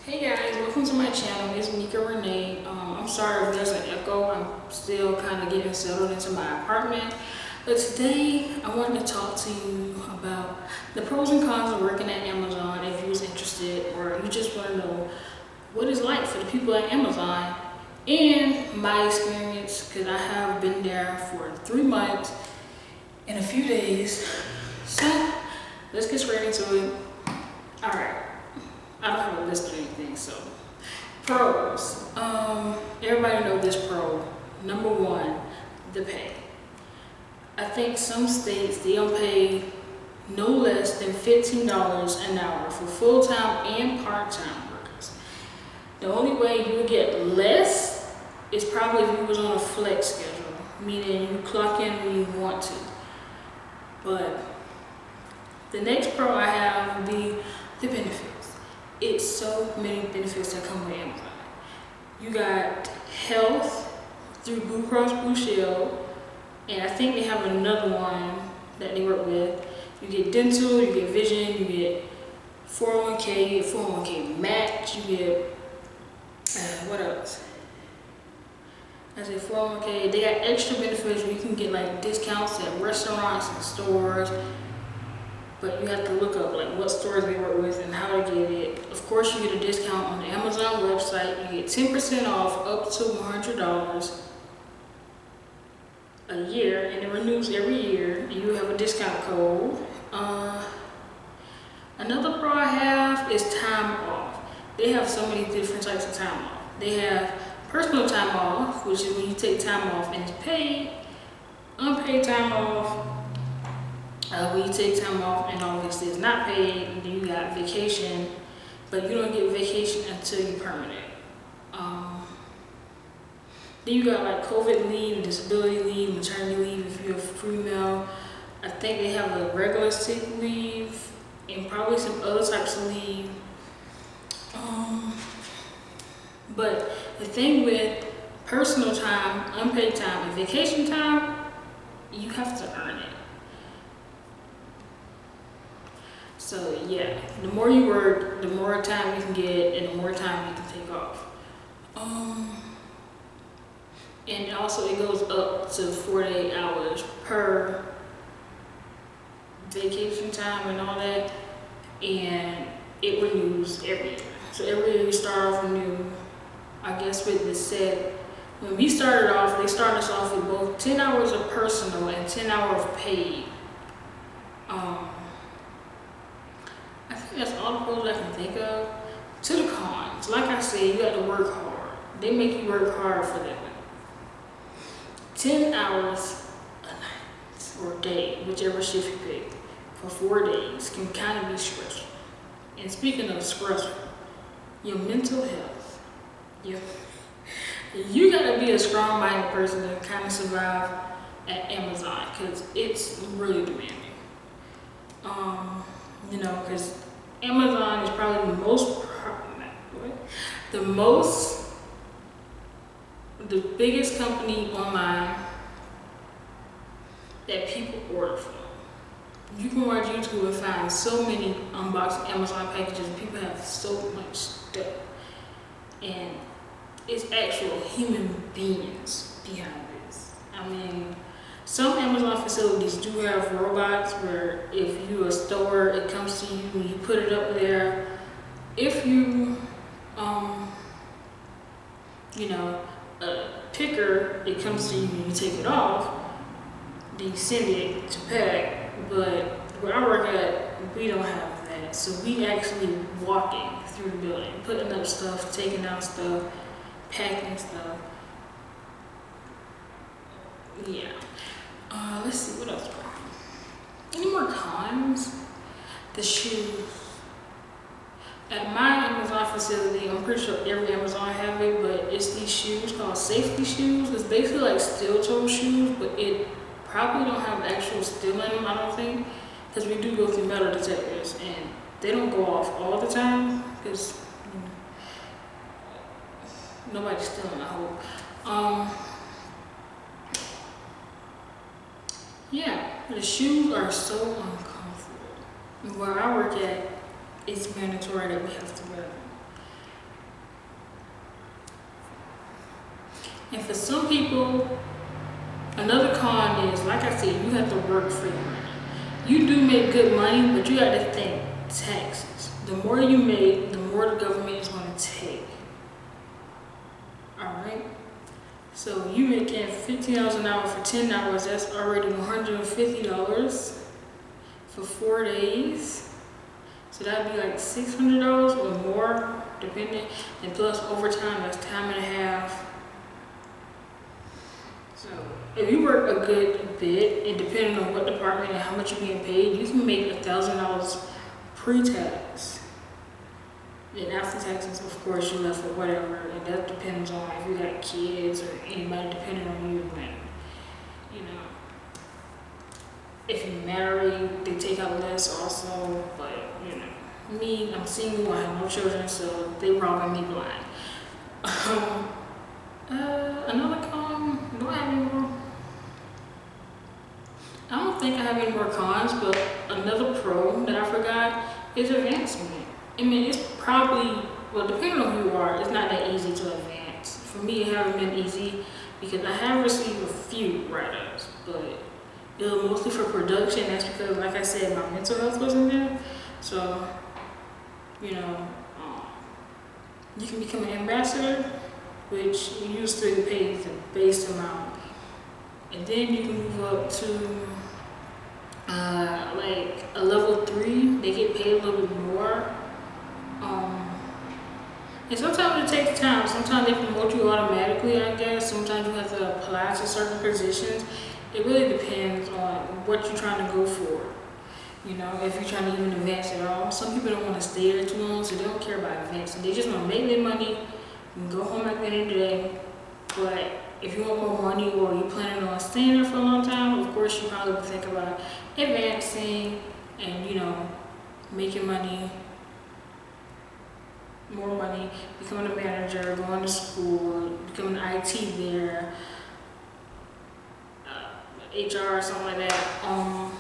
Hey guys, welcome to my channel. It's Mika Renee. I'm sorry if there's an echo. I'm still kind of getting settled into my apartment. But today I wanted to talk to you about the pros and cons of working at Amazon if you was interested or you just want to know what it's like for the people at Amazon and my experience because I have been there for 3 months and a few days. So let's get straight into it. Alright. I don't have a list or anything, so. Pros. Everybody know this pro. Number one, the pay. I think some states, they don't pay no less than $15 an hour for full-time and part-time workers. The only way you would get less is probably if you was on a flex schedule, meaning you clock in when you want to. But the next pro I have would be the benefits. It's so many benefits that come with Amazon. You got health through Blue Cross Blue Shield, and I think they have another one that they work with. You get dental, you get vision, you get 401k, you get 401k match, you get, what else? I said 401k, they got extra benefits where you can get like discounts at restaurants and stores. But you have to look up like what stores they work with and how to get it. Of course, you get a discount on the Amazon website. You get 10% off up to $100 a year, and it renews every year. And you have a discount code. Another pro I have is time off. They have so many different types of time off. They have personal time off, which is when you take time off and it's paid. Unpaid time off. When you take time off and obviously it's not paid, and then you got vacation, but you don't get vacation until you're permanent. Then you got like COVID leave, disability leave, maternity leave if you're a female. I think they have a regular sick leave and probably some other types of leave. But the thing with personal time, unpaid time, and vacation time, you have to earn it. So yeah, the more you work, the more time you can get and the more time you can take off. And also it goes up to 48 hours per vacation time and all that. And it renews every year. So every year you start off new. I guess with this said, when we started off, they started us off with both 10 hours of personal and 10 hours of paid. I think that's all the pros I can think of. To the cons, like I said, you got to work hard. They make you work hard for that. 10 hours a night or a day, whichever shift you pick, for 4 days can kind of be stressful. And speaking of stressful, your mental health, you got to be a strong-minded person to kind of survive at Amazon because it's really demanding. Because Amazon is probably the biggest company online that people order from. You can watch YouTube and find so many unboxed Amazon packages and people have so much stuff. And it's actual human beings behind this. I mean, some Amazon facilities do have robots where if you a store, it comes to you and you put it up there. If you, a picker, it comes to you and you take it off, then you send it to pack. But where I work at, we don't have that. So we actually walking through the building, putting up stuff, taking out stuff, packing stuff. Yeah. Let's see, what else? Any more cons? The shoes. At my Amazon facility, I'm pretty sure every Amazon have it, but it's these shoes called safety shoes. It's basically like steel toe shoes, but it probably don't have actual steel in them, I don't think, because we do go through metal detectors, and they don't go off all the time, because nobody's stealing, I hope. Yeah, the shoes are so uncomfortable. Where I work at, it's mandatory that we have to wear them. And for some people, another con is, like I said, you have to work for your money. You do make good money, but you got to think taxes. The more you make, the more the government is going to take. Alright? So you making $50 an hour for 10 hours, that's already $150 for 4 days. So that'd be like $600 or more, depending. And plus overtime, that's time and a half. So if you work a good bit, and depending on what department and how much you're being paid, you can make $1,000 pre-tax. And after taxes, of course, you're left with whatever, and that depends on if you got kids or anybody depending on you. And you know, if you're married, they take out less also. But you know, me, I'm single, I have no children, so they robbing me blind. Another con, do I have any more? I don't think I have any more cons, but another pro that I forgot is advancement. I mean, it's probably, well, depending on who you are, it's not that easy to advance. For me, it hasn't been easy because I have received a few write-ups, but it was mostly for production. That's because, like I said, my mental health wasn't there. So, you know, you can become an ambassador, which you used to pay the base amount. And then you can move up to like a level 3. They get paid a little bit more. And sometimes it takes time. Sometimes they promote you automatically, I guess. Sometimes you have to apply to certain positions. It really depends on what you're trying to go for. You know, if you're trying to even advance at all. Some people don't want to stay there too long, so they don't care about advancing. They just want to make their money and go home at the end of the day. But if you want more money or you're planning on staying there for a long time, of course you probably would think about advancing and, you know, making money, more money, becoming a manager, going to school, becoming an IT there, HR or something like that.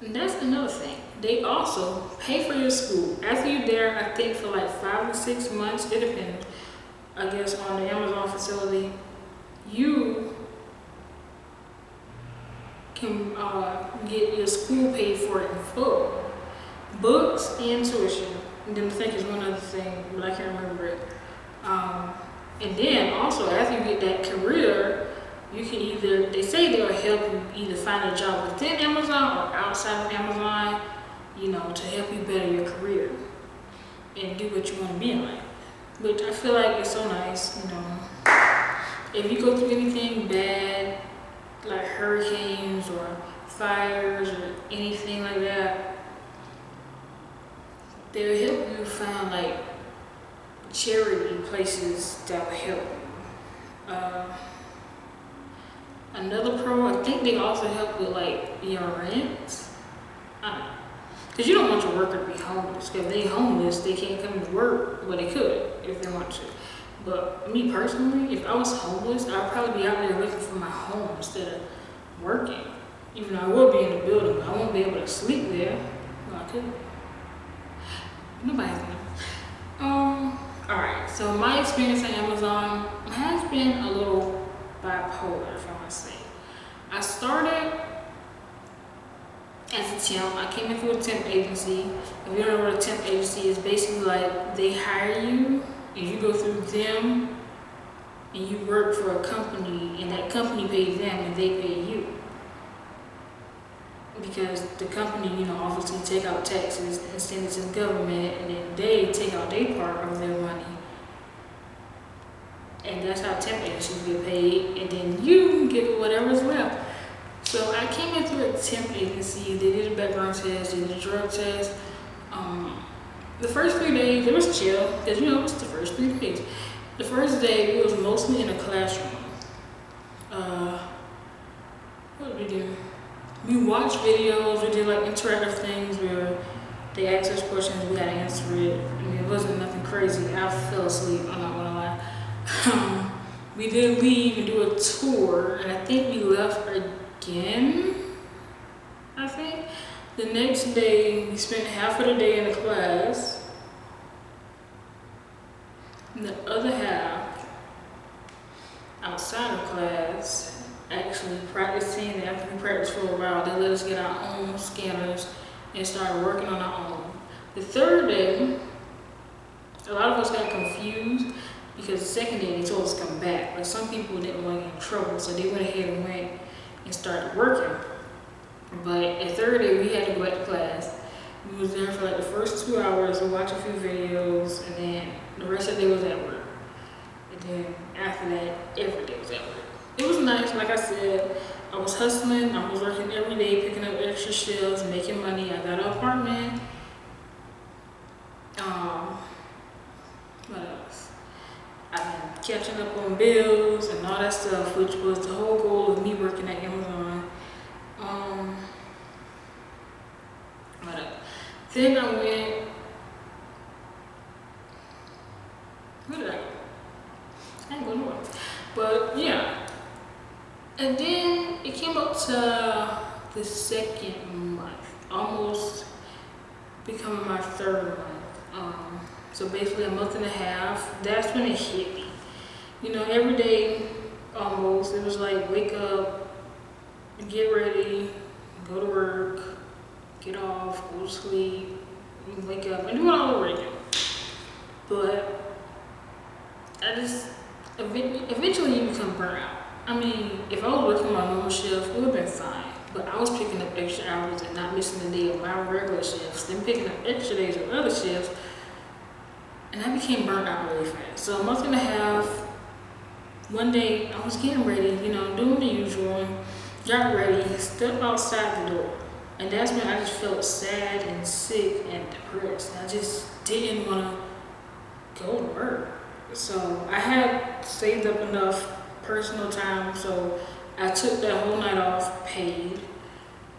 And that's another thing. They also pay for your school. After you're there, I think for like 5 to 6 months, it depends, I guess, on the Amazon facility, you can get your school paid for in full. Books and tuition. And then I think there's one other thing, but I can't remember it. And then also, after you get that career, you can either, they say they'll help you either find a job within Amazon or outside of Amazon, you know, to help you better your career and do what you want to be in life. Which I feel like it's so nice, you know. If you go through anything bad, like hurricanes or fires or anything like that, they'll help you find like charity places that will help you. Another pro, I think they also help with like your rent. I don't know. Because you don't want your worker to be homeless. Because if they're homeless, they can't come to work. Well, they could if they want to. But me personally, if I was homeless, I'd probably be out there looking for my home instead of working. Even though I will be in the building, but I won't be able to sleep there. Well, I could. Nobody's gonna. Alright, so my experience at Amazon has been a little bipolar, if I want to say. I started as a temp. I came in through a temp agency. If you don't know what a temp agency is, basically like they hire you and you go through them and you work for a company and that company pays them and they pay you. Because the company, you know, obviously take out taxes and send it to the government, and then they take out their part of their money. And that's how temp agencies get paid, and then you get whatever's left. So I came in through a temp agency. They did a background test, they did a drug test. The first 3 days, it was chill, because you know, it's the first 3 days. The first day, it was mostly in a classroom. What did we do? We watched videos, we did like interactive things where they asked us questions, we had to answer it. I mean, it wasn't nothing crazy. I fell asleep, I'm not gonna lie. We did leave and do a tour, and I think we left again, I think. The next day, we spent half of the day in the class. And the other half, outside of class, actually practicing. And after we practiced for a while, they let us get our own scanners and start working on our own. The third day, a lot of us got confused because the second day they told us to come back. But some people didn't want to get in trouble, so they went ahead and went and started working. But the third day we had to go back to class. We was there for like the first 2 hours and watch a few videos, and then the rest of the day was at work. And then after that, every day was at work. It was nice, like I said. I was hustling. I was working every day, picking up extra shifts, making money. I got an apartment. What else? I've been catching up on bills and all that stuff, which was the whole goal of me working at Amazon. What else? Then I went. Where did I go? I ain't going nowhere. But yeah. And then it came up to the second month, almost becoming my third month. So basically a month and a half, that's when it hit me. You know, every day almost, it was like wake up, get ready, go to work, get off, go to sleep, wake up, and do it all over again. But I just, eventually you become burnt out. I mean, if I was working my normal shift, it would have been fine. But I was picking up extra hours and not missing a day of my regular shifts, then picking up extra days of other shifts, and I became burnt out really fast. So a month and a half, one day I was getting ready, you know, doing the usual, got ready, stepped outside the door. And that's when I just felt sad and sick and depressed. I just didn't want to go to work. So I had saved up enough personal time, so I took that whole night off, paid,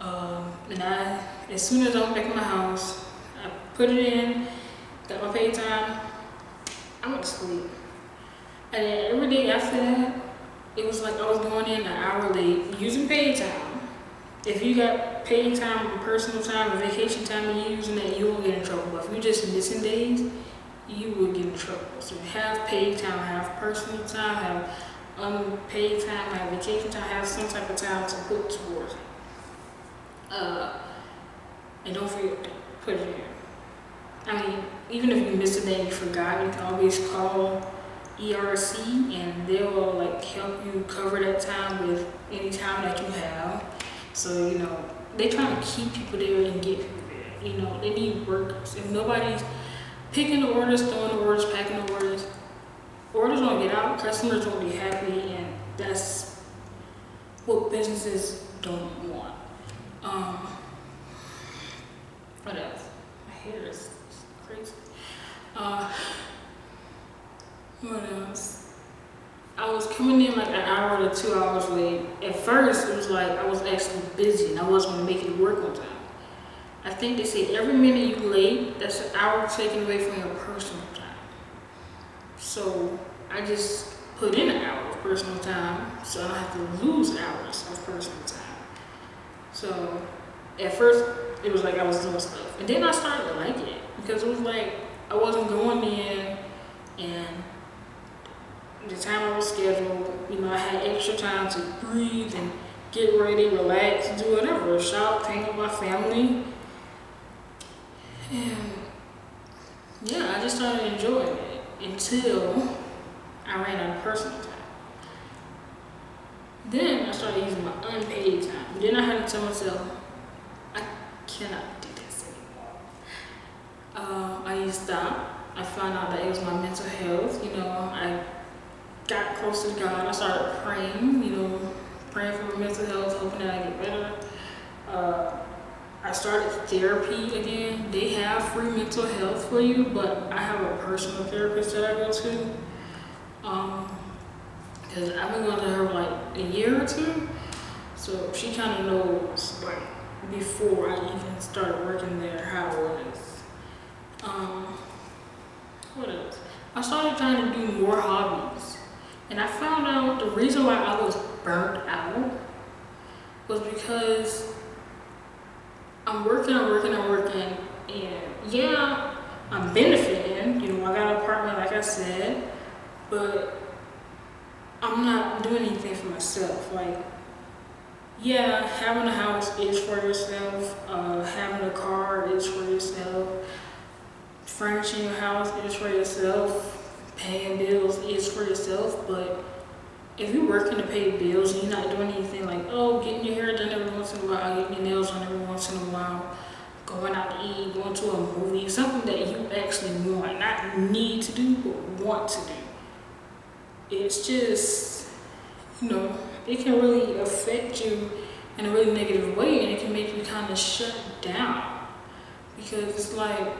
and as soon as I went back in my house, I put it in, got my paid time, I went to sleep. And then every day after that, it was like I was going in an hour late using paid time. If you got paid time, personal time, or vacation time, and you're using that, you won't get in trouble. But if you're just missing days, you will get in trouble. So have paid time, have personal time, have unpaid time, have vacation time, have some type of time to put towards it. And don't forget to put it in. I mean, even if you miss a day and you forgot, you can always call ERC and they'll like help you cover that time with any time that you have. So, you know, they trying to keep people there and get people there. You know, they need workers. If nobody's picking the orders, throwing the orders, packing the orders won't get out, customers won't be happy, and that's what businesses don't want. What else? My hair is crazy. What else? I was coming in like an hour to 2 hours late. At first, it was like I was actually busy and I wasn't going to make it work on time. I think they say every minute you late, that's an hour taken away from your personal time. So I just put in an hour of personal time so I don't have to lose hours of personal time. So at first, it was like I was doing stuff. And then I started to like it because it was like I wasn't going in and the time I was scheduled, you know, I had extra time to breathe and get ready, relax, do whatever, shop, hang with my family. And yeah, I just started enjoying it until I ran out of personal time. Then I started using my unpaid time. Then I had to tell myself, I cannot do this anymore. I need to stop. I found out that it was my mental health. You know, I got close to God. I started praying, you know, praying for my mental health, hoping that I get better. I started therapy again. They have free mental health for you, but I have a personal therapist that I go to. Because I've been going to her like a year or two, so she kind of knows like before I even started working there how it was. What else? I started trying to do more hobbies, and I found out the reason why I was burnt out was because I'm working, and yeah, I'm benefiting. You know, I got an apartment, like I I said, but I'm not doing anything for myself. Like, yeah, having a house is for yourself. Having a car is for yourself. Furnishing your house is for yourself. Paying bills is for yourself. But if you're working to pay bills and you're not doing anything like, oh, getting your hair done every once in a while, getting your nails done every once in a while, going out to eat, going to a movie, something that you actually want, not need to do, but want to do. It's just, it can really affect you in a really negative way, and it can make you kind of shut down, because it's like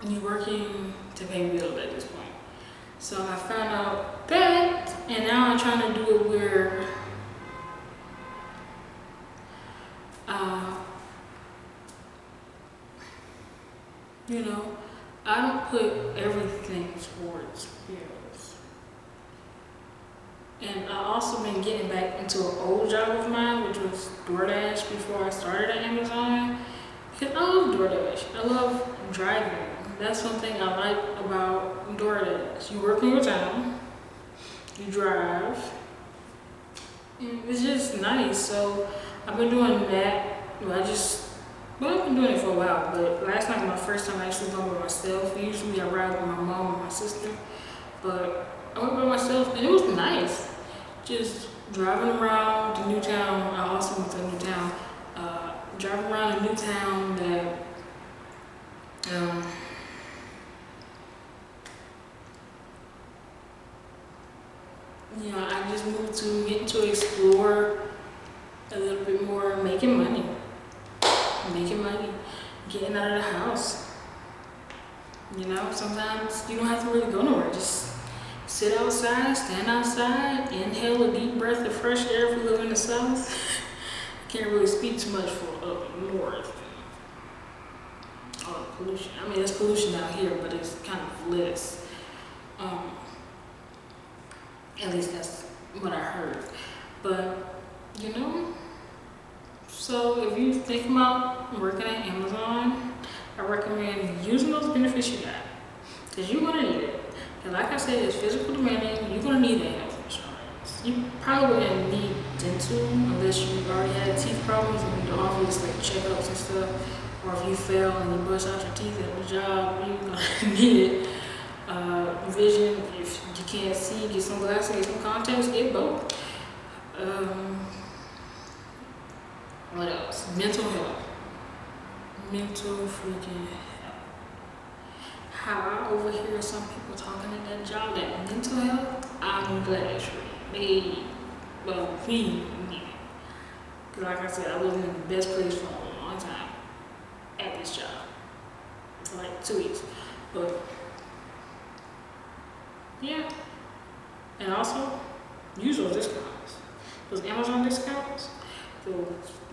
you're working to pay bills at this point. So I found out that, and now I'm trying to do it where I don't put everything towards bills. And I also been getting back into an old job of mine, which was DoorDash, before I started at Amazon. Because I love DoorDash. I love driving. That's one thing I like about DoorDash. You work in your town, you drive, and it's just nice. So I've been doing that. I've been doing it for a while, but last night was my first time actually going by myself. Usually I ride with my mom and my sister, but I went by myself and it was nice. Just driving around the new town. I also went to a new town. Driving around a new town that I just moved to, getting to explore a little bit more, making money, getting out of the house. Sometimes you don't have to really go nowhere. Just sit outside, stand outside, inhale a deep breath of fresh air if you live in the South. Can't really speak too much for up north. Pollution. I mean, there's pollution out here, but it's kind of less. At least that's what I heard. But, so if you think about working at Amazon, I recommend using those benefits you got. Because you're going to need it. And like I said, it's physical demanding. You're going to need that health insurance. You probably wouldn't need dental unless you already had teeth problems and the office, like checkups and stuff. Or if you fell and you bust out your teeth at the job, you're going to need it. Vision, if you can't see, get some glasses, get some contacts, get both. What else? Mental health. Mental freaking health. How I overhear some people talking at that job, that mental health, I'm glad me. Because like I said, I wasn't in the best place for a long time at this job. For like 2 weeks. But yeah. And also, use those discounts. Those Amazon discounts, the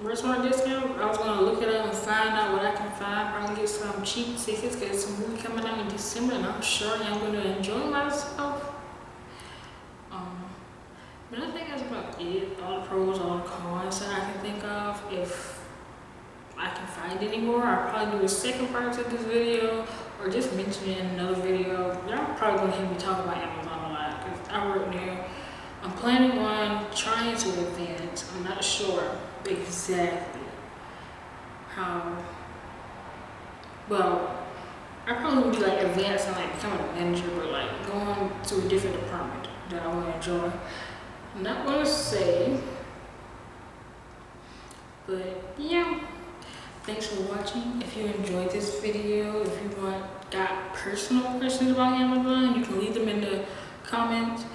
restaurant discount, I was going to look it up and find out what I can find. Probably get some cheap tickets, get some movie coming out in December, and I'm sure I'm going to enjoy myself. But I think that's about it. All the pros, all the cons that I can think of. If I can find any more, I'll probably do a second part to this video, or just mention it in another video. Y'all probably going to hear me talk about Amazon a lot, because I work there. I'm planning on trying to advance. I'm not sure exactly how. Well, I probably would be like advancing, like becoming a manager, but like going to a different department that I want to enjoy. I'm not going to say, but yeah. Thanks for watching. If you enjoyed this video, if you got personal questions about Amazon, you can leave them in the comments.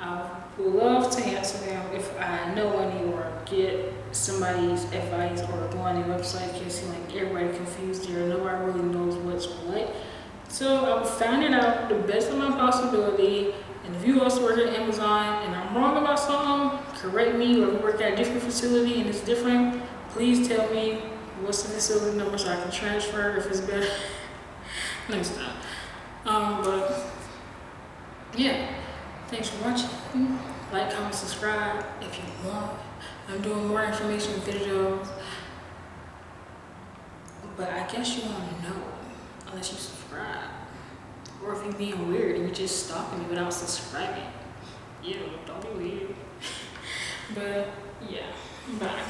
I would love to answer them if I know any, or get somebody's advice, or go on their website. It can seem like everybody confused there. Nobody really knows what's what. So I will find it out the best of my possibility. And if you also work at Amazon and I'm wrong about something, correct me. Or if you work at a different facility and it's different, please tell me what's the facility number so I can transfer if it's better. Let me stop. But yeah. Thanks for watching. Like, comment, subscribe if you want. I'm doing more information videos. But I guess you won't know unless you subscribe. Or if you're being weird and you're just stalking me without subscribing. Ew, don't be weird. But yeah, bye.